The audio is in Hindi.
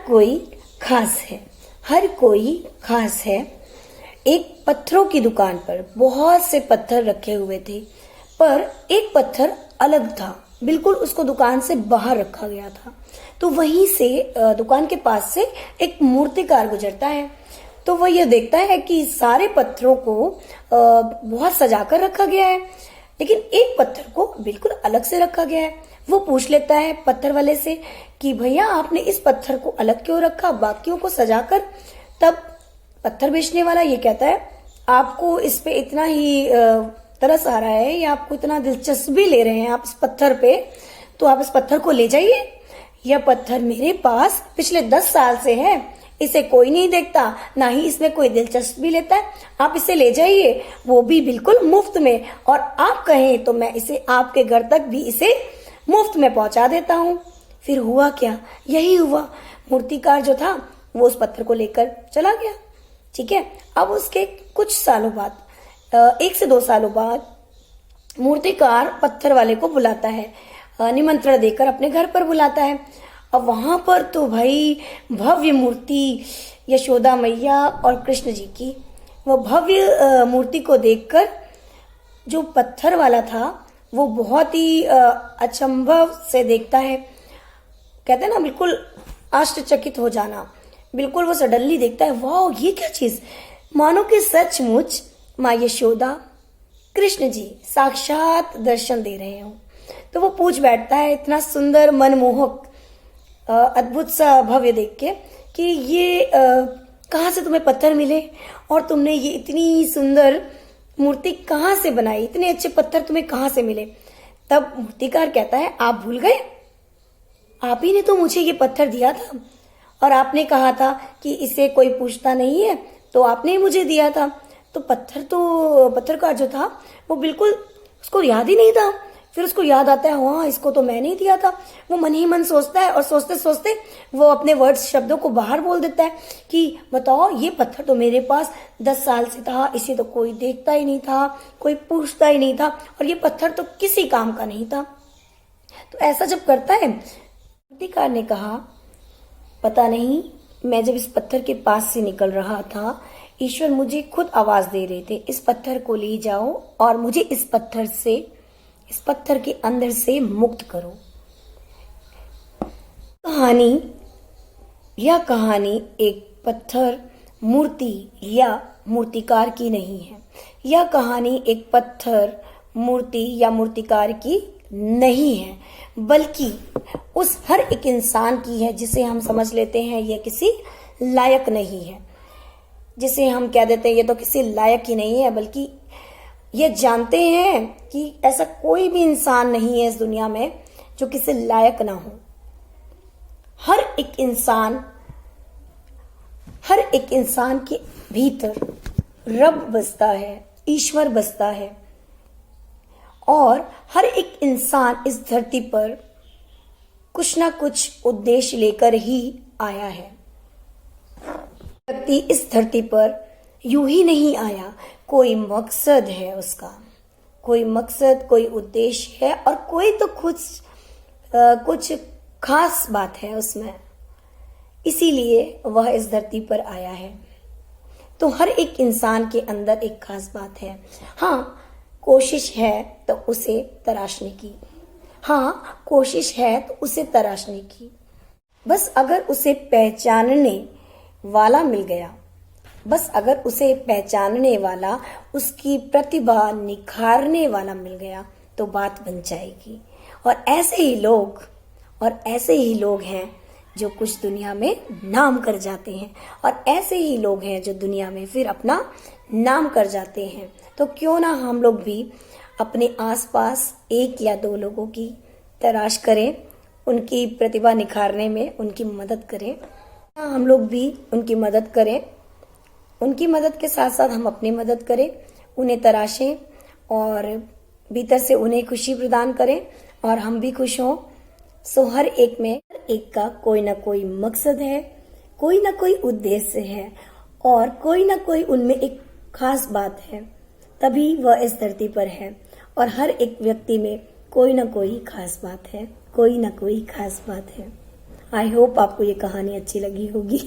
कोई खास है, हर कोई खास है। एक पत्थरों की दुकान पर बहुत से पत्थर रखे हुए थे, पर एक पत्थर अलग था, बिल्कुल उसको दुकान से बाहर रखा गया था। तो वहीं से दुकान के पास से एक मूर्तिकार गुजरता है। तो वह यह देखता है कि सारे पत्थरों को बहुत सजा कर रखा गया है, लेकिन एक पत्थर को बिल्कुल अलग से रखा गया है। वो पूछ लेता है पत्थर वाले से कि भैया आपने इस पत्थर को अलग क्यों रखा, बाकियों को सजाकर। तब पत्थर बेचने वाला ये कहता है, आपको इस पे इतना ही तरस आ रहा है या आपको इतना दिलचस्पी ले रहे हैं आप इस पत्थर पे, तो आप इस पत्थर को ले जाइए। यह पत्थर मेरे पास पिछले 10 साल से है, इसे कोई नहीं देखता, ना ही इसमें कोई दिलचस्पी लेता है। आप इसे ले जाइए, वो भी बिल्कुल मुफ्त में, और आप कहें तो मैं इसे आपके घर तक भी इसे मुफ्त में पहुंचा देता हूँ। फिर हुआ क्या, यही हुआ। मूर्तिकार जो था वो उस पत्थर को लेकर चला गया। ठीक है, अब उसके कुछ सालों बाद, 1 से 2 सालों बाद, मूर्तिकार पत्थर वाले को बुलाता है, निमंत्रण देकर अपने घर पर बुलाता है। अब वहां पर तो भाई भव्य मूर्ति यशोदा मैया और कृष्ण जी की, वो भव्य मूर्ति को देखकर जो पत्थर वाला था वो बहुत ही अचंभव से देखता है। कहते हैं ना, बिल्कुल आश्चर्यचकित हो जाना। बिल्कुल वो सडनली देखता है, वाह ये क्या चीज, मानो कि सचमुच माँ यशोदा कृष्ण जी साक्षात दर्शन दे रहे हो। तो वो पूछ बैठता है इतना सुंदर मनमोहक अद्भुत सा भव्य देख के कि ये कहाँ से तुम्हें पत्थर मिले और तुमने ये इतनी सुंदर मूर्ति कहाँ से बनाई, इतने अच्छे पत्थर तुम्हें कहाँ से मिले। तब मूर्तिकार कहता है, आप भूल गए, आप ही ने तो मुझे ये पत्थर दिया था और आपने कहा था कि इसे कोई पूछता नहीं है, तो आपने ही मुझे दिया था। तो पत्थरकार जो था वो बिल्कुल उसको याद ही नहीं था। फिर उसको याद आता है, हाँ इसको तो मैंने ही दिया था। वो मन ही मन सोचता है और सोचते सोचते वो अपने वर्ड्स शब्दों को बाहर बोल देता है कि बताओ ये पत्थर तो मेरे पास 10 साल से था, इसे तो कोई देखता ही नहीं था, कोई पूछता ही नहीं था, और ये पत्थर तो किसी काम का नहीं था। तो ऐसा जब करता है, मूर्तिकार ने कहा, पता नहीं, मैं जब इस पत्थर के पास से निकल रहा था, ईश्वर मुझे खुद आवाज दे रहे थे, इस पत्थर को ले जाओ और मुझे इस पत्थर के अंदर से मुक्त करो। यह कहानी एक पत्थर मूर्ति या मूर्तिकार की नहीं है। यह कहानी एक पत्थर मूर्ति या मूर्तिकार की नहीं है, बल्कि उस हर एक इंसान की है जिसे हम समझ लेते हैं यह किसी लायक नहीं है, जिसे हम कह देते हैं ये तो किसी लायक ही नहीं है, बल्कि ये जानते हैं कि ऐसा कोई भी इंसान नहीं है इस दुनिया में जो किसी लायक ना हो। हर एक इंसान के भीतर रब बसता है, ईश्वर बसता है, और हर एक इंसान इस धरती पर कुछ ना कुछ उद्देश्य लेकर ही आया है। व्यक्ति इस धरती पर यूं ही नहीं आया, कोई मकसद है उसका, कोई मकसद, कोई उद्देश्य है, और कोई तो कुछ खास बात है उसमें, इसीलिए वह इस धरती पर आया है। तो हर एक इंसान के अंदर एक खास बात है। हाँ, कोशिश है तो उसे तराशने की, हाँ कोशिश है तो उसे तराशने की। बस अगर उसे पहचानने वाला मिल गया, बस अगर उसे पहचानने वाला, उसकी प्रतिभा निखारने वाला मिल गया, तो बात बन जाएगी। और ऐसे ही लोग हैं जो कुछ दुनिया में नाम कर जाते हैं, और ऐसे ही लोग हैं जो दुनिया में फिर अपना नाम कर जाते हैं। तो क्यों ना हम लोग भी अपने आसपास 1 या 2 लोगों की तलाश करें, उनकी प्रतिभा निखारने में उनकी मदद करें। हम लोग भी उनकी मदद करें, उनकी मदद के साथ साथ हम अपनी मदद करें, उन्हें तराशें और भीतर से उन्हें खुशी प्रदान करें, और हम भी खुश हों। सो हर एक का कोई ना कोई मकसद है, कोई ना कोई उद्देश्य है, और कोई ना कोई उनमें एक खास बात है, तभी वह इस धरती पर है। और हर एक व्यक्ति में कोई ना कोई खास बात है, कोई ना कोई खास बात है। आई होप आपको ये कहानी अच्छी लगी होगी।